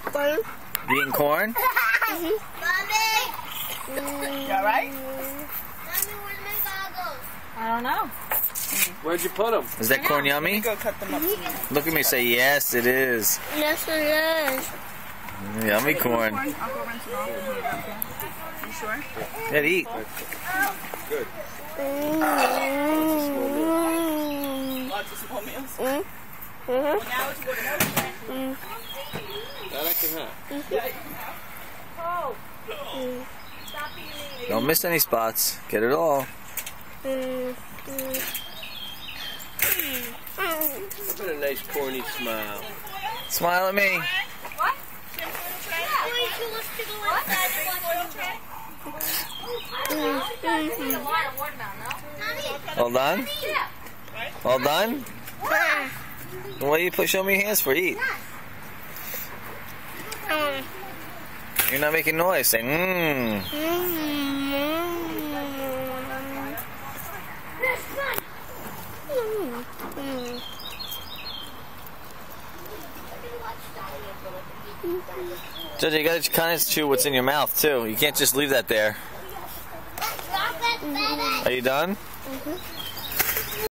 Corn. You eating corn? Mommy! You alright? Mommy, where's my goggles? I don't know. Where'd you put them? Is that corn yummy? Go cut them up. Look at me, say yes, it is. Yes, it is. Yummy corn. I'll go rinse it off and heat it up, yeah? You sure? Yeah, eat. Good. Lots of small meals. Mm. Well, now it's good. That I can have. Don't miss any spots. Get it all. Put a nice corny smile. Smile at me. What? All done? All done? What do you show me your hands for? Eat. You're not making noise. Say mmm. Jojo, you gotta kind of chew what's in your mouth too. You can't just leave that there. Are you done?